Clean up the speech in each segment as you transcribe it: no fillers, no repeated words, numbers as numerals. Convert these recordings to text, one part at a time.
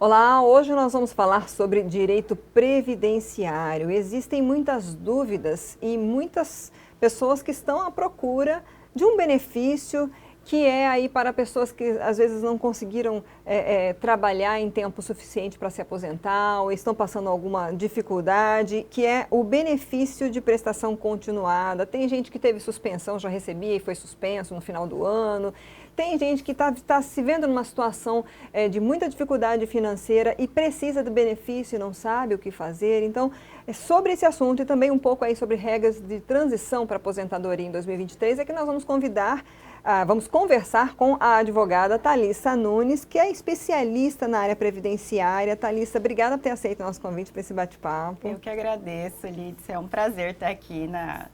Olá, hoje nós vamos falar sobre direito previdenciário. Existem muitas dúvidas e muitas pessoas que estão à procura de um benefício que é aí para pessoas que às vezes não conseguiram trabalhar em tempo suficiente para se aposentar ou estão passando alguma dificuldade, que é o benefício de prestação continuada. Tem gente que teve suspensão, já recebia e foi suspenso no final do ano. Tem gente que está se vendo numa situação de muita dificuldade financeira e precisa do benefício e não sabe o que fazer. Então, sobre esse assunto e também um pouco aí sobre regras de transição para aposentadoria em 2023, é que nós vamos vamos conversar com a advogada Thalissa Nunes, que é especialista na área previdenciária. Thalissa, obrigada por ter aceito o nosso convite para esse bate-papo. Eu que agradeço, Lídice. É um prazer estar aqui na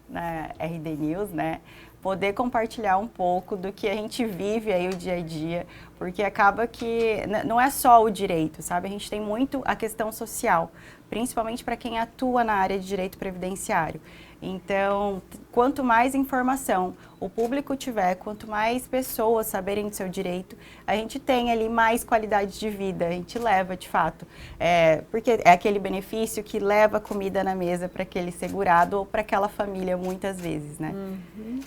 RD News, né? Poder compartilhar um pouco do que a gente vive aí o dia a dia, porque acaba que não é só o direito, sabe? A gente tem muito a questão social, principalmente para quem atua na área de direito previdenciário. Então, quanto mais informação o público tiver, quanto mais pessoas saberem do seu direito, a gente tem ali mais qualidade de vida, a gente leva de fato. Porque é aquele benefício que leva comida na mesa para aquele segurado ou para aquela família muitas vezes, né?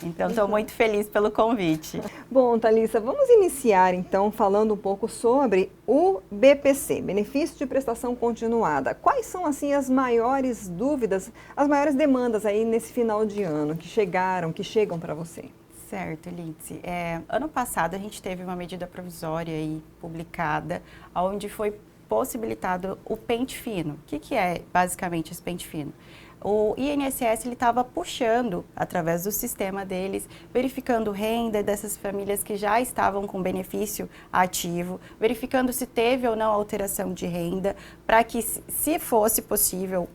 Então, estou muito feliz pelo convite. Bom, Thalissa, vamos iniciar então falando um pouco sobre o BPC, Benefício de Prestação Continuada. Quais são assim as maiores dúvidas, as maiores demandas aí nesse final de ano que chegam para você? Certo, Lídice. Ano passado a gente teve uma medida provisória aí publicada, onde foi possibilitado o pente fino. O que é basicamente esse pente fino? O INSS estava puxando, através do sistema deles, verificando renda dessas famílias que já estavam com benefício ativo, verificando se teve ou não alteração de renda, para que, se fosse possível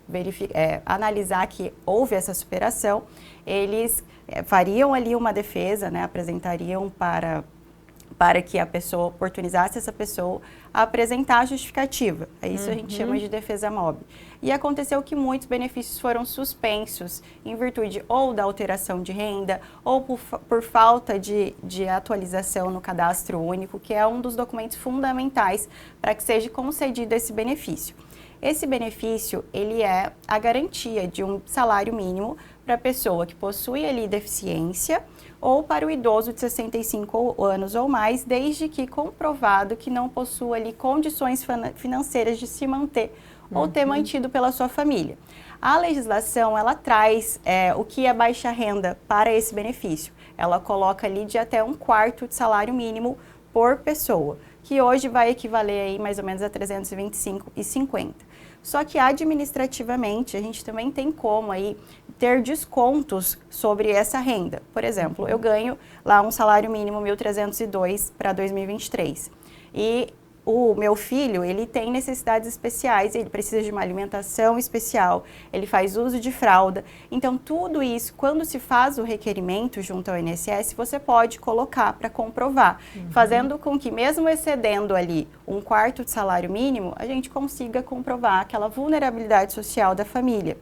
analisar que houve essa superação, eles fariam ali uma defesa, né, apresentariam para que a pessoa oportunizasse essa pessoa a apresentar a justificativa. É isso a gente chama de defesa MOB. E aconteceu que muitos benefícios foram suspensos em virtude ou da alteração de renda ou por falta de atualização no cadastro único, que é um dos documentos fundamentais para que seja concedido esse benefício. Esse benefício, ele é a garantia de um salário mínimo para a pessoa que possui ali deficiência ou para o idoso de 65 anos ou mais, desde que comprovado que não possua ali condições financeiras de se manter ou ter mantido pela sua família. A legislação, ela traz o que é baixa renda para esse benefício. Ela coloca ali de até 1/4 de salário mínimo por pessoa, que hoje vai equivaler aí mais ou menos a R$ 325,50. Só que administrativamente a gente também tem como aí ter descontos sobre essa renda. Por exemplo, eu ganho lá um salário mínimo 1.302 para 2023 e o meu filho, ele tem necessidades especiais, ele precisa de uma alimentação especial, ele faz uso de fralda. Então, tudo isso, quando se faz o requerimento junto ao INSS, você pode colocar para comprovar, fazendo com que, mesmo excedendo ali 1/4 de salário mínimo, a gente consiga comprovar aquela vulnerabilidade social da família.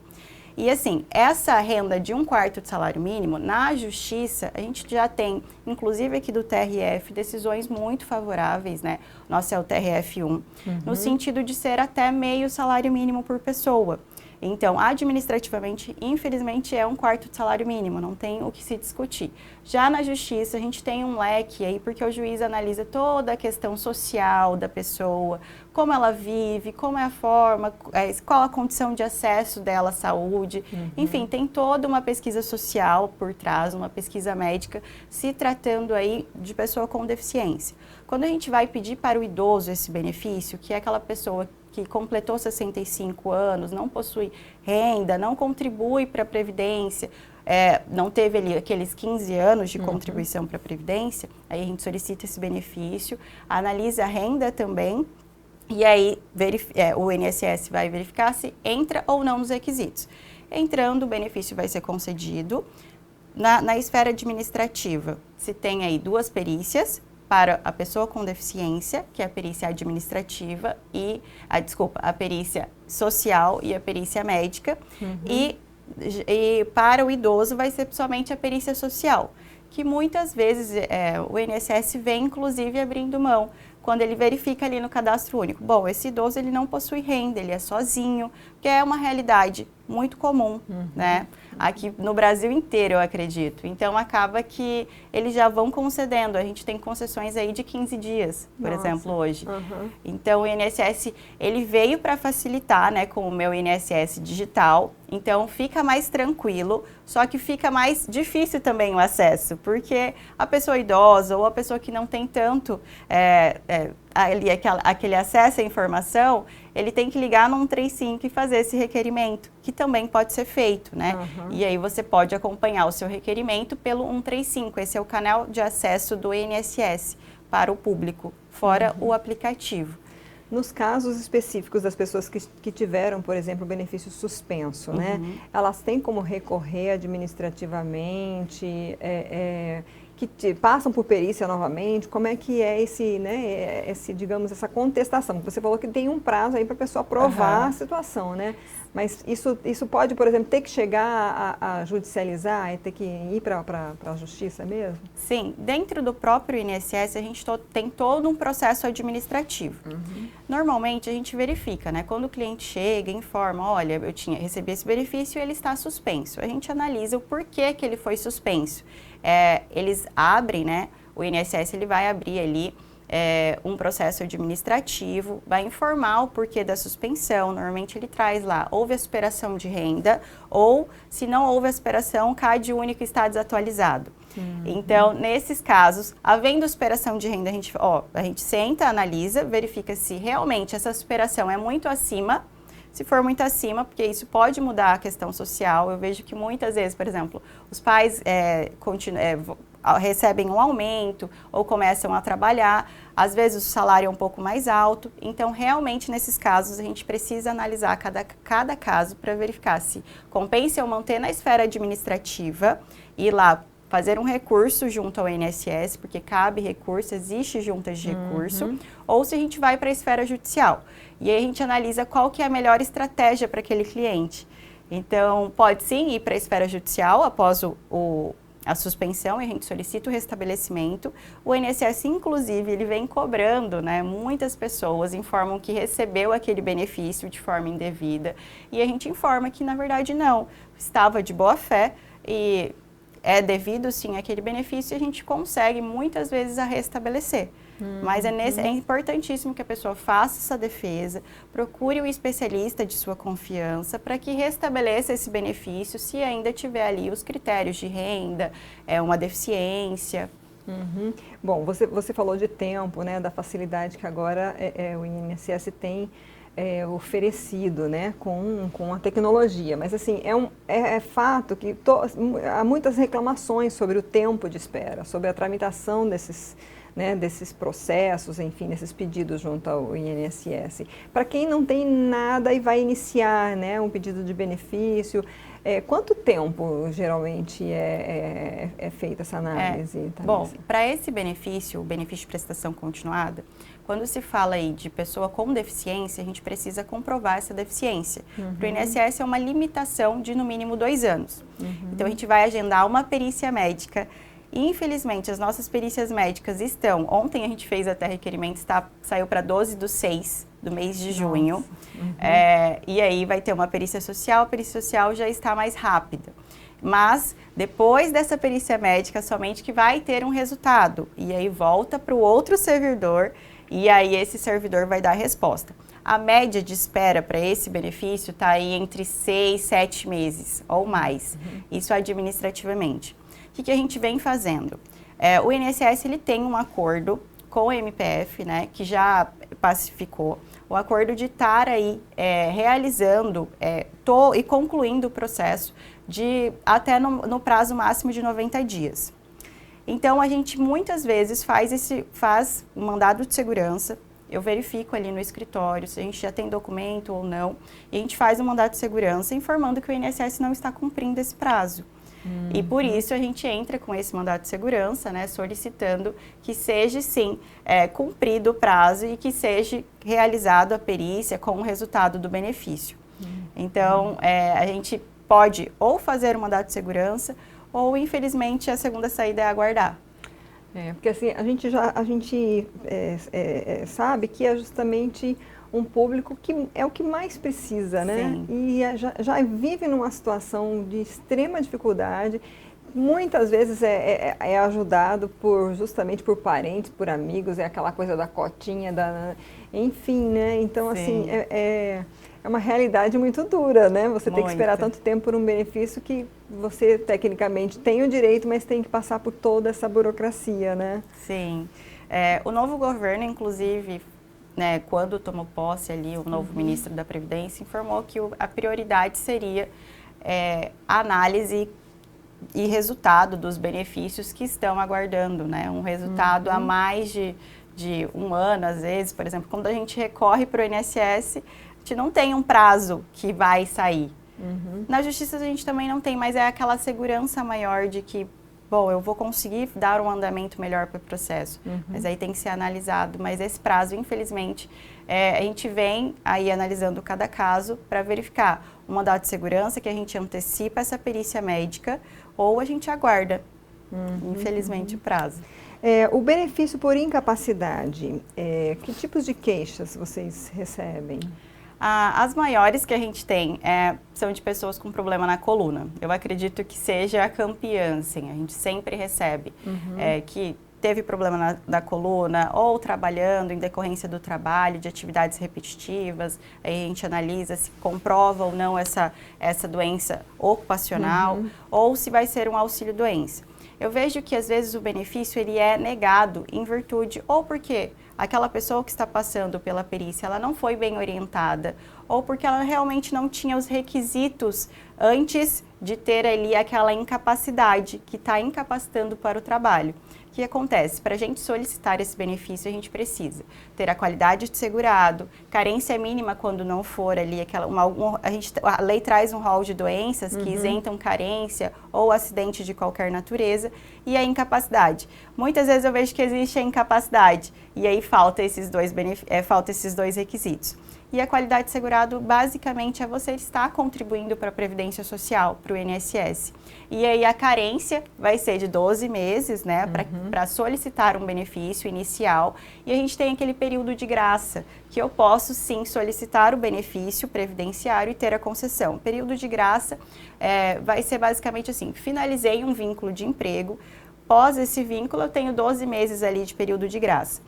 E assim, essa renda de 1/4 de salário mínimo, na justiça, a gente já tem, inclusive aqui do TRF, decisões muito favoráveis, né? Nosso é o TRF1, no sentido de ser até meio salário mínimo por pessoa. Então, administrativamente, infelizmente, é 1/4 de salário mínimo, não tem o que se discutir. Já na justiça, a gente tem um leque aí, porque o juiz analisa toda a questão social da pessoa, como ela vive, como é a forma, qual a condição de acesso dela à saúde. Enfim, tem toda uma pesquisa social por trás, uma pesquisa médica, se tratando aí de pessoa com deficiência. Quando a gente vai pedir para o idoso esse benefício, que é aquela pessoa que completou 65 anos, não possui renda, não contribui para a Previdência, não teve ali aqueles 15 anos de contribuição para a Previdência, aí a gente solicita esse benefício, analisa a renda também, e aí o INSS vai verificar se entra ou não nos requisitos. Entrando, o benefício vai ser concedido. Na esfera administrativa, se tem aí 2 perícias, para a pessoa com deficiência, que é a perícia administrativa e a perícia social e a perícia médica, e para o idoso vai ser somente a perícia social, que muitas vezes o INSS vem inclusive abrindo mão quando ele verifica ali no cadastro único, bom, esse idoso ele não possui renda, ele é sozinho, que é uma realidade muito comum, né? Aqui no Brasil inteiro, eu acredito. Então, acaba que eles já vão concedendo. A gente tem concessões aí de 15 dias, por exemplo, hoje. Então, o INSS, ele veio para facilitar, né, com o meu INSS digital. Então, fica mais tranquilo, só que fica mais difícil também o acesso, porque a pessoa idosa ou a pessoa que não tem tanto ali, aquele acesso à informação, ele tem que ligar no 135 e fazer esse requerimento, que também pode ser feito, né? E aí você pode acompanhar o seu requerimento pelo 135, esse é o canal de acesso do INSS para o público, fora o aplicativo. Nos casos específicos das pessoas que tiveram, por exemplo, o benefício suspenso, né? Elas têm como recorrer administrativamente, que passam por perícia novamente? Como é que é esse, né, digamos, essa contestação? Você falou que tem um prazo aí para a pessoa provar a situação, né? Mas isso pode, por exemplo, ter que chegar a judicializar e ter que ir para a justiça mesmo? Sim, dentro do próprio INSS a gente tem todo um processo administrativo. Normalmente a gente verifica, né? Quando o cliente chega e informa, olha, recebi esse benefício e ele está suspenso. A gente analisa o porquê que ele foi suspenso. Eles abrem, né? O INSS ele vai abrir ali um processo administrativo, vai informar o porquê da suspensão. Normalmente ele traz lá, houve a superação de renda ou, se não houve a superação, CAD único está desatualizado. Então, nesses casos, havendo superação de renda, a gente senta, analisa, verifica se realmente essa superação é muito acima. Se for muito acima, porque isso pode mudar a questão social. Eu vejo que muitas vezes, por exemplo, os pais recebem um aumento ou começam a trabalhar, às vezes o salário é um pouco mais alto. Então, realmente, nesses casos, a gente precisa analisar cada caso para verificar se compensa eu manter na esfera administrativa e lá fazer um recurso junto ao INSS, porque cabe recurso, existe juntas de recurso, ou se a gente vai para a esfera judicial. E aí a gente analisa qual que é a melhor estratégia para aquele cliente. Então, pode sim ir para a esfera judicial após a suspensão e a gente solicita o restabelecimento. O INSS, inclusive, ele vem cobrando, né? Muitas pessoas informam que recebeu aquele benefício de forma indevida e a gente informa que, na verdade, não. Estava de boa fé e é devido, sim, àquele benefício e a gente consegue, muitas vezes, a restabelecer. Mas é importantíssimo que a pessoa faça essa defesa, procure o especialista de sua confiança para que restabeleça esse benefício se ainda tiver ali os critérios de renda, uma deficiência. Bom, você falou de tempo, né, da facilidade que agora o INSS tem oferecido, né, com a tecnologia, mas assim, é fato que há muitas reclamações sobre o tempo de espera, sobre a tramitação desses processos, enfim, desses pedidos junto ao INSS. Para quem não tem nada e vai iniciar, né, um pedido de benefício, quanto tempo geralmente é feita essa análise? Bom, para esse benefício, o benefício de prestação continuada, quando se fala aí de pessoa com deficiência, a gente precisa comprovar essa deficiência. Para o INSS é uma limitação de no mínimo 2 anos. Então a gente vai agendar uma perícia médica. Infelizmente, as nossas perícias médicas estão... Ontem a gente fez até requerimento, saiu para 12/6 do mês de junho. E aí vai ter uma perícia social, a perícia social já está mais rápida. Mas, depois dessa perícia médica, somente que vai ter um resultado. E aí volta para o outro servidor, e aí esse servidor vai dar a resposta. A média de espera para esse benefício está aí entre 6, 7 meses ou mais. Isso administrativamente. O que a gente vem fazendo? O INSS ele tem um acordo com o MPF, né, que já pacificou, o acordo de estar aí realizando e concluindo o processo até no prazo máximo de 90 dias. Então, a gente muitas vezes faz um mandado de segurança, eu verifico ali no escritório se a gente já tem documento ou não, e a gente faz um mandado de segurança informando que o INSS não está cumprindo esse prazo. E por isso a gente entra com esse mandado de segurança, né, solicitando que seja, sim, cumprido o prazo e que seja realizado a perícia com o resultado do benefício. Então, a gente pode ou fazer o mandado de segurança ou, infelizmente, a segunda saída é aguardar. Porque assim, a gente sabe que é justamente um público que é o que mais precisa, né? Sim. E já vive numa situação de extrema dificuldade. Muitas vezes é ajudado justamente por parentes, por amigos, é aquela coisa da cotinha, enfim, né? Então, assim, Sim. é uma realidade muito dura, né? Você tem que esperar Muito. tanto tempo por um benefício que você, tecnicamente, tem o direito, mas tem que passar por toda essa burocracia, né? Sim. O novo governo, inclusive, né, quando tomou posse ali, o novo ministro da Previdência informou que a prioridade seria a análise e resultado dos benefícios que estão aguardando, né? Um resultado a mais de um ano, às vezes, por exemplo, quando a gente recorre para o INSS, a gente não tem um prazo que vai sair. Na Justiça a gente também não tem, mas é aquela segurança maior de que, bom, eu vou conseguir dar um andamento melhor para o processo, mas aí tem que ser analisado. Mas esse prazo, infelizmente, a gente vem aí analisando cada caso para verificar o mandato de segurança, que a gente antecipa essa perícia médica, ou a gente aguarda, infelizmente, o prazo. O benefício por incapacidade, que tipos de queixas vocês recebem? As maiores que a gente tem são de pessoas com problema na coluna. Eu acredito que seja a campeã, assim, a gente sempre recebe que teve problema na coluna ou trabalhando em decorrência do trabalho, de atividades repetitivas, aí a gente analisa se comprova ou não essa doença ocupacional ou se vai ser um auxílio-doença. Eu vejo que às vezes o benefício ele é negado em virtude ou porque aquela pessoa que está passando pela perícia ela não foi bem orientada ou porque ela realmente não tinha os requisitos antes de ter ali aquela incapacidade que está incapacitando para o trabalho. O que acontece? Para a gente solicitar esse benefício, a gente precisa ter a qualidade de segurado, carência mínima quando não for ali, a lei traz um rol de doenças que isentam carência ou acidente de qualquer natureza e a incapacidade. Muitas vezes eu vejo que existe a incapacidade e aí falta esses dois requisitos. E a qualidade de segurado, basicamente, é você estar contribuindo para a Previdência Social, para o INSS. E aí a carência vai ser de 12 meses, né, para solicitar um benefício inicial. E a gente tem aquele período de graça, que eu posso, sim, solicitar o benefício previdenciário e ter a concessão. O período de graça vai ser basicamente assim, finalizei um vínculo de emprego, pós esse vínculo eu tenho 12 meses ali de período de graça.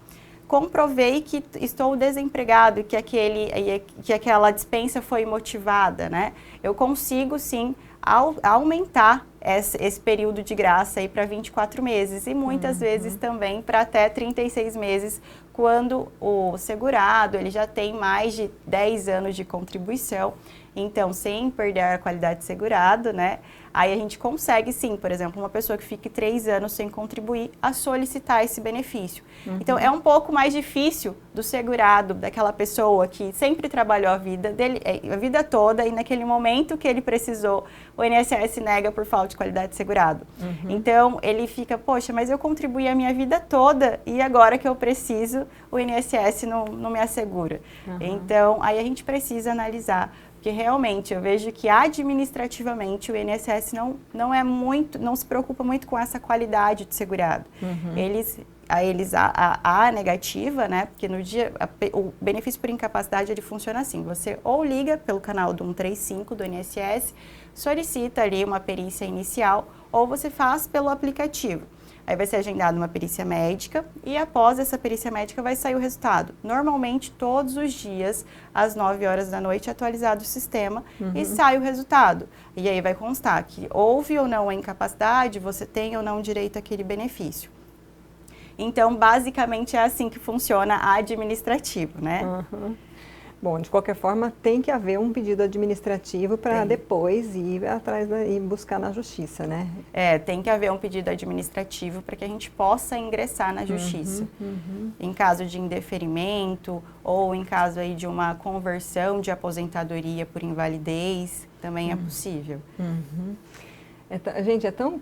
Comprovei que estou desempregado, que aquela dispensa foi motivada, né? Eu consigo, sim, aumentar esse período de graça aí para 24 meses e muitas vezes também para até 36 meses, quando o segurado ele já tem mais de 10 anos de contribuição. Então, sem perder a qualidade de segurado, né? Aí a gente consegue, sim, por exemplo, uma pessoa que fique 3 anos sem contribuir, a solicitar esse benefício. Então, é um pouco mais difícil do segurado, daquela pessoa que sempre trabalhou a vida dele, a vida toda, e naquele momento que ele precisou, o INSS nega por falta de qualidade de segurado. Então, ele fica, poxa, mas eu contribuí a minha vida toda e agora que eu preciso, o INSS não me assegura. Então, aí a gente precisa analisar. Porque realmente eu vejo que administrativamente o INSS não se preocupa muito com essa qualidade de segurado. A negativa, né? Porque no dia o benefício por incapacidade ele funciona assim: você ou liga pelo canal do 135 do INSS, solicita ali uma perícia inicial, ou você faz pelo aplicativo. Aí vai ser agendada uma perícia médica e após essa perícia médica vai sair o resultado. Normalmente, todos os dias, às 9 horas da noite, é atualizado o sistema e sai o resultado. E aí vai constar que houve ou não a incapacidade, você tem ou não direito àquele benefício. Então, basicamente, é assim que funciona a administrativo, né? Bom, de qualquer forma, tem que haver um pedido administrativo para depois ir atrás e buscar na justiça, né? Tem que haver um pedido administrativo para que a gente possa ingressar na justiça. Em caso de indeferimento ou em caso aí de uma conversão de aposentadoria por invalidez, também é possível. Gente, é tão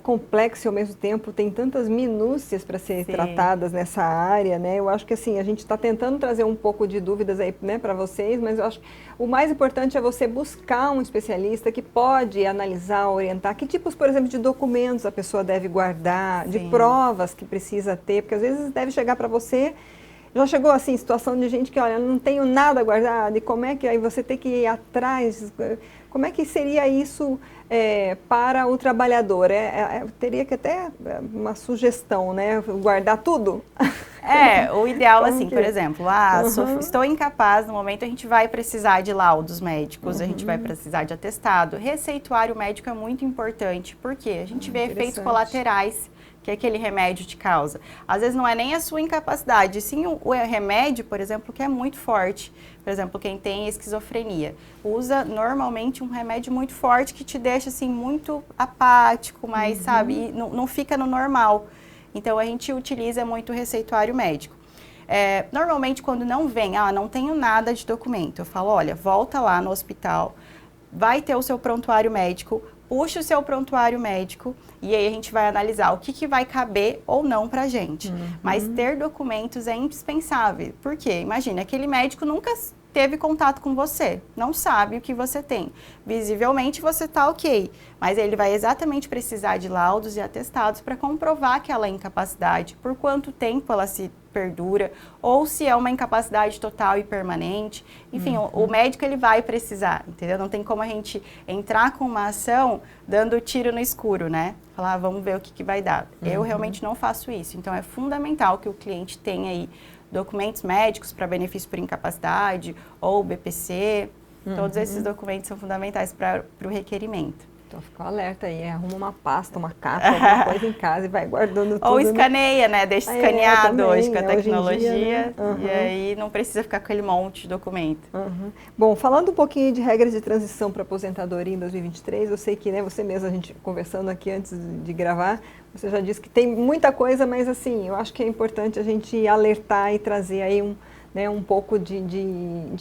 complexo e ao mesmo tempo tem tantas minúcias para serem tratadas nessa área, né? Eu acho que assim, a gente está tentando trazer um pouco de dúvidas aí, né, para vocês, mas eu acho que o mais importante é você buscar um especialista que pode analisar, orientar que tipos, por exemplo, de documentos a pessoa deve guardar, de provas que precisa ter, porque às vezes deve chegar para você. Já chegou assim, situação de gente que, olha, não tenho nada guardado, e como é que aí você tem que ir atrás, como é que seria isso para o trabalhador? Teria que até uma sugestão, né? Guardar tudo? O ideal assim, por exemplo, estou incapaz, no momento a gente vai precisar de laudos médicos, a gente vai precisar de atestado. Receituário médico é muito importante, porque a gente vê efeitos colaterais que aquele remédio te causa. Às vezes não é nem a sua incapacidade, sim o remédio, por exemplo, que é muito forte. Por exemplo, quem tem esquizofrenia, usa normalmente um remédio muito forte que te deixa assim muito apático, mas sabe, não fica no normal. Então a gente utiliza muito o receituário médico. Normalmente quando não vem, não tenho nada de documento, eu falo, olha, volta lá no hospital, vai ter o seu prontuário médico, puxa o seu prontuário médico e aí a gente vai analisar o que vai caber ou não pra gente. Mas ter documentos é indispensável. Por quê? Imagina, aquele médico nunca teve contato com você, não sabe o que você tem. Visivelmente você tá ok, mas ele vai exatamente precisar de laudos e atestados para comprovar aquela incapacidade, por quanto tempo ela se perdura, ou se é uma incapacidade total e permanente. Enfim, o médico ele vai precisar, entendeu? Não tem como a gente entrar com uma ação dando tiro no escuro, né? Falar, vamos ver o que vai dar. Eu realmente não faço isso, então é fundamental que o cliente tenha aí documentos médicos para benefício por incapacidade ou BPC, todos esses documentos são fundamentais para o requerimento. Então fica um alerta aí, arruma uma pasta, uma capa, alguma coisa em casa e vai guardando tudo. Ou escaneia, né? Deixa escaneado hoje com a tecnologia, dia, né? E aí não precisa ficar com aquele monte de documento. Bom, falando um pouquinho de regras de transição para aposentadoria em 2023, eu sei que, né, você mesmo, a gente conversando aqui antes de gravar, você já disse que tem muita coisa, mas assim, eu acho que é importante a gente alertar e trazer aí um pouco de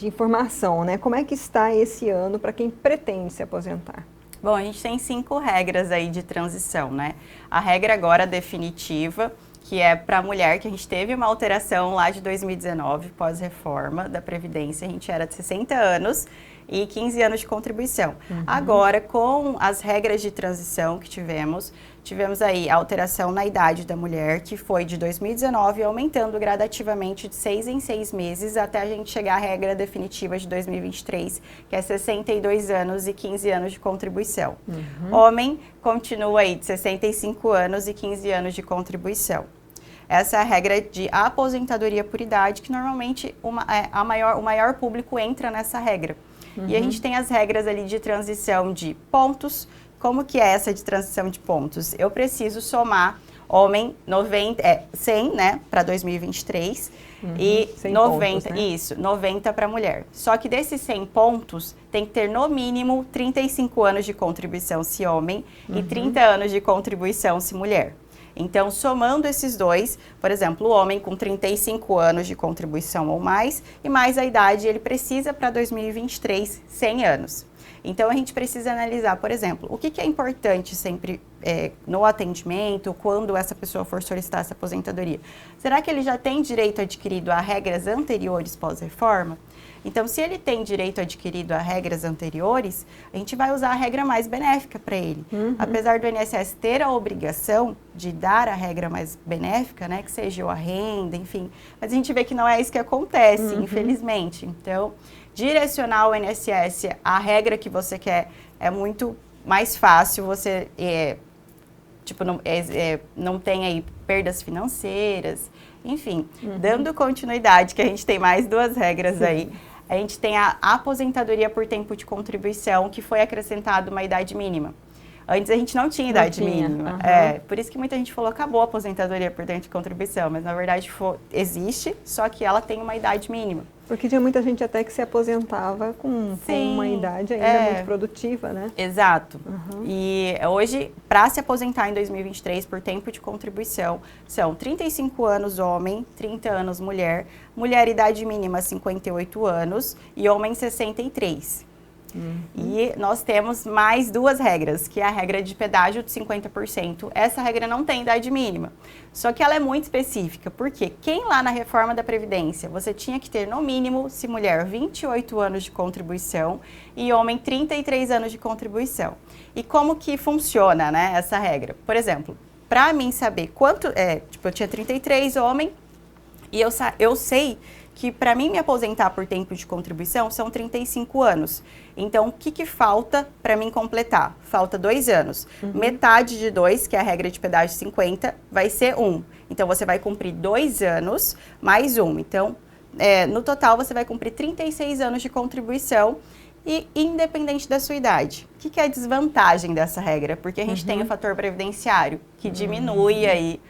informação, né? Como é que está esse ano para quem pretende se aposentar? Bom, a gente tem 5 regras aí de transição, né? A regra agora definitiva, que é para a mulher, que a gente teve uma alteração lá de 2019, pós-reforma da Previdência, a gente era de 60 anos e 15 anos de contribuição. Agora, com as regras de transição que tivemos aí a alteração na idade da mulher, que foi de 2019, aumentando gradativamente de 6 em 6 meses, até a gente chegar à regra definitiva de 2023, que é 62 anos e 15 anos de contribuição. Homem continua aí de 65 anos e 15 anos de contribuição. Essa é a regra de aposentadoria por idade, que normalmente o maior público entra nessa regra. E a gente tem as regras ali de transição de pontos. Como que é essa de transição de pontos? Eu preciso somar homem 100, né, para 2023 e 90, pontos, né? 90 para mulher. Só que desses 100 pontos tem que ter no mínimo 35 anos de contribuição se homem e 30 anos de contribuição se mulher. Então, somando esses dois, por exemplo, o homem com 35 anos de contribuição ou mais, e mais a idade, ele precisa para 2023 100 anos. Então, a gente precisa analisar, por exemplo, o que é importante sempre no atendimento, quando essa pessoa for solicitar essa aposentadoria. Será que ele já tem direito adquirido a regras anteriores pós-reforma? Então, se ele tem direito adquirido a regras anteriores, a gente vai usar a regra mais benéfica para ele. Apesar do INSS ter a obrigação de dar a regra mais benéfica, né, que seja a renda, enfim, mas a gente vê que não é isso que acontece, infelizmente. Então, direcionar o INSS à regra que você quer é muito mais fácil, você não tem aí perdas financeiras, enfim, dando continuidade, que a gente tem mais 2 regras aí. A gente tem a aposentadoria por tempo de contribuição, que foi acrescentado uma idade mínima. Antes a gente não tinha idade mínima. Por isso que muita gente falou, acabou a aposentadoria por tempo de contribuição, mas na verdade existe, só que ela tem uma idade mínima. Porque tinha muita gente até que se aposentava com uma idade ainda muito produtiva, né? Exato. E hoje, para se aposentar em 2023 por tempo de contribuição, são 35 anos homem, 30 anos mulher, mulher idade mínima 58 anos e homem 63. E nós temos mais 2 regras, que é a regra de pedágio de 50%. Essa regra não tem idade mínima, só que ela é muito específica, porque quem lá na reforma da Previdência, você tinha que ter no mínimo, se mulher, 28 anos de contribuição e homem 33 anos de contribuição. E como que funciona, né, essa regra? Por exemplo, para mim saber quanto, eu tinha 33 homem e eu sei que para mim me aposentar por tempo de contribuição são 35 anos. Então, o que falta para mim completar? Falta 2 anos. Metade de 2, que é a regra de pedágio 50, vai ser 1. Então, você vai cumprir 2 anos mais 1. Então, no total, você vai cumprir 36 anos de contribuição e independente da sua idade. O que é a desvantagem dessa regra? Porque a gente tem o fator previdenciário, que diminui aí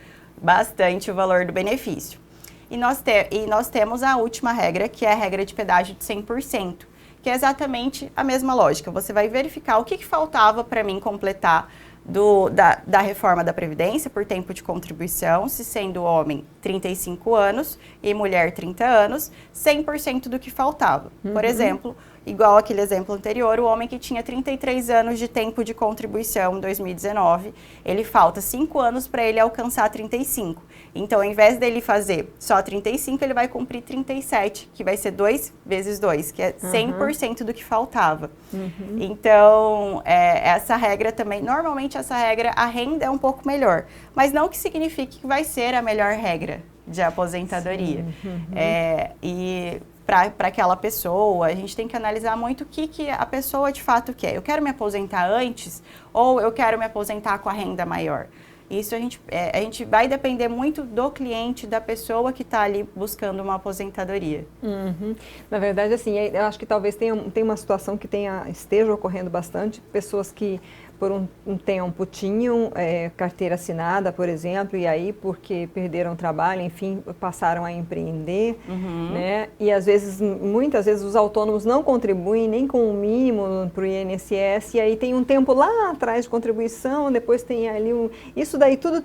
bastante o valor do benefício. E nós temos a última regra, que é a regra de pedágio de 100%, que é exatamente a mesma lógica. Você vai verificar o que faltava para mim completar da reforma da Previdência por tempo de contribuição, se sendo homem 35 anos e mulher 30 anos, 100% do que faltava. Por exemplo, igual aquele exemplo anterior, o homem que tinha 33 anos de tempo de contribuição em 2019, ele falta 5 anos para ele alcançar 35. Então, ao invés dele fazer só 35, ele vai cumprir 37, que vai ser 2 vezes 2, que é 100% do que faltava. Então, essa regra também, normalmente essa regra, a renda é um pouco melhor, mas não que signifique que vai ser a melhor regra de aposentadoria. E para aquela pessoa, a gente tem que analisar muito o que a pessoa de fato quer. Eu quero me aposentar antes ou eu quero me aposentar com a renda maior? Isso a gente vai depender muito do cliente, da pessoa que está ali buscando uma aposentadoria. Na verdade, assim, eu acho que talvez tenha uma situação que esteja ocorrendo bastante, pessoas que por um tempo tinham carteira assinada, por exemplo, e aí porque perderam o trabalho, enfim, passaram a empreender, né? E muitas vezes os autônomos não contribuem nem com o mínimo para o INSS, e aí tem um tempo lá atrás de contribuição, depois tem ali isso daí tudo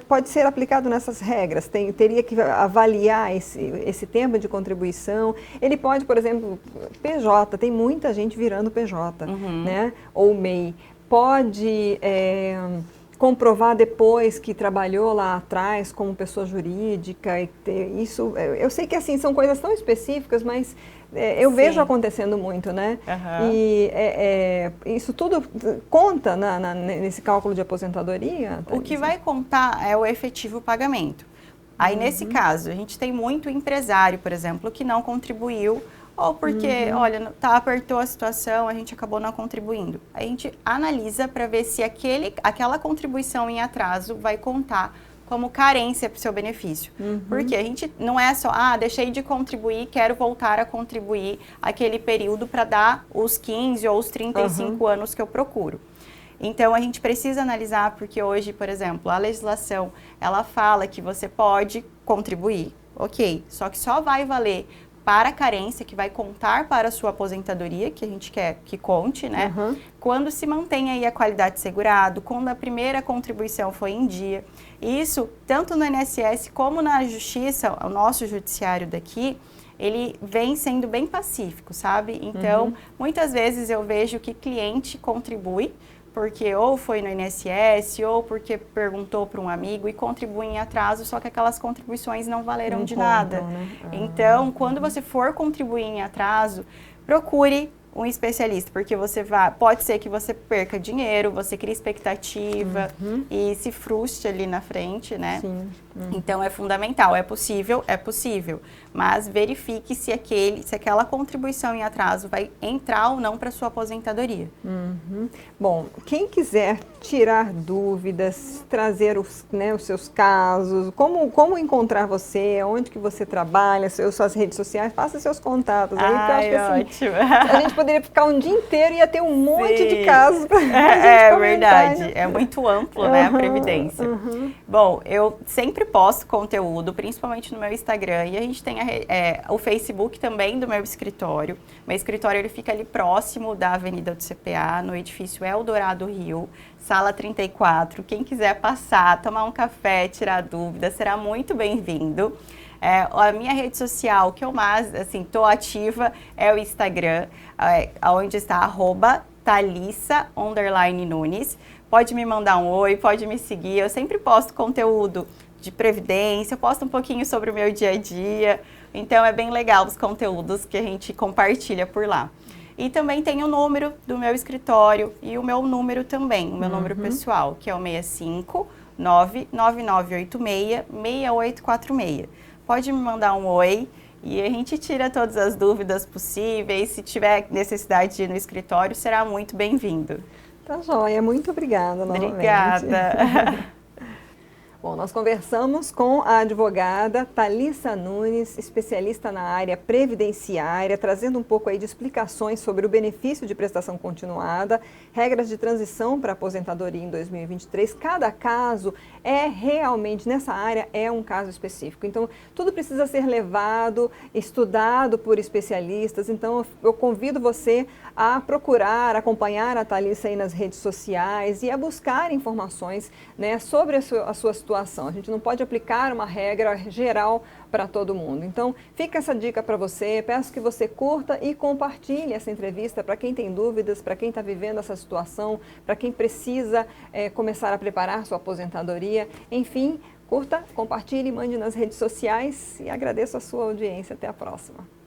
pode ser aplicado nessas regras, teria que avaliar esse tempo de contribuição. Ele pode, por exemplo, PJ, tem muita gente virando PJ, né? Ou MEI. Pode comprovar depois que trabalhou lá atrás como pessoa jurídica e ter isso. Eu sei que assim são coisas tão específicas, mas eu vejo acontecendo muito, né? E isso tudo conta nesse cálculo de aposentadoria? O que vai contar é o efetivo pagamento. Aí nesse caso, a gente tem muito empresário, por exemplo, que não contribuiu ou porque, olha, apertou a situação, a gente acabou não contribuindo. A gente analisa para ver se aquela contribuição em atraso vai contar como carência para o seu benefício. Porque a gente não é só, deixei de contribuir, quero voltar a contribuir aquele período para dar os 15 ou os 35 anos que eu procuro. Então, a gente precisa analisar, porque hoje, por exemplo, a legislação, ela fala que você pode contribuir, ok, só que só vai valer para a carência, que vai contar para a sua aposentadoria, que a gente quer que conte, né? Quando se mantém aí a qualidade de segurado, quando a primeira contribuição foi em dia. Isso, tanto no INSS como na Justiça, o nosso judiciário daqui, ele vem sendo bem pacífico, sabe? Então, muitas vezes eu vejo que cliente contribui, porque ou foi no INSS, ou porque perguntou para um amigo e contribui em atraso, só que aquelas contribuições não valeram de nada. Né? Então, quando você for contribuir em atraso, procure um especialista, porque pode ser que você perca dinheiro, você crie expectativa e se frustre ali na frente, né? Sim. Então, é fundamental, é possível, mas verifique se aquela contribuição em atraso vai entrar ou não para sua aposentadoria. Bom, quem quiser tirar dúvidas, trazer os seus casos, como encontrar você, onde que você trabalha, suas redes sociais, faça seus contatos. Aí, porque eu acho que, assim, ótimo. A gente poderia ficar um dia inteiro e ia ter um monte de casos para É verdade, é muito amplo, né, a Previdência. Bom, eu sempre posto conteúdo, principalmente no meu Instagram, e a gente tem o Facebook também do meu escritório. Meu escritório ele fica ali próximo da Avenida do CPA, no edifício Eldorado Rio, sala 34. Quem quiser passar, tomar um café, tirar dúvidas, será muito bem-vindo. A minha rede social que eu mais, assim, tô ativa é o Instagram, onde está @Thalissa_Nunes. Pode me mandar um oi, pode me seguir. Eu sempre posto conteúdo de previdência, eu posto um pouquinho sobre o meu dia a dia. Então, é bem legal os conteúdos que a gente compartilha por lá. E também tem o número do meu escritório e o meu número também, o meu número pessoal, que é o 65 99986 6846. Pode me mandar um oi e a gente tira todas as dúvidas possíveis. Se tiver necessidade de ir no escritório, será muito bem-vindo. Tá joia, muito obrigada novamente. Obrigada. Bom, nós conversamos com a advogada Thalissa Nunes, especialista na área previdenciária, trazendo um pouco aí de explicações sobre o benefício de prestação continuada, regras de transição para aposentadoria em 2023. Cada caso é realmente, nessa área, é um caso específico. Então, tudo precisa ser levado, estudado por especialistas. Então, eu convido você a procurar, acompanhar a Thalissa aí nas redes sociais e a buscar informações, né, sobre a sua situação. A gente não pode aplicar uma regra geral para todo mundo. Então, fica essa dica para você. Peço que você curta e compartilhe essa entrevista para quem tem dúvidas, para quem está vivendo essa situação, para quem precisa começar a preparar sua aposentadoria. Enfim, curta, compartilhe, mande nas redes sociais e agradeço a sua audiência. Até a próxima.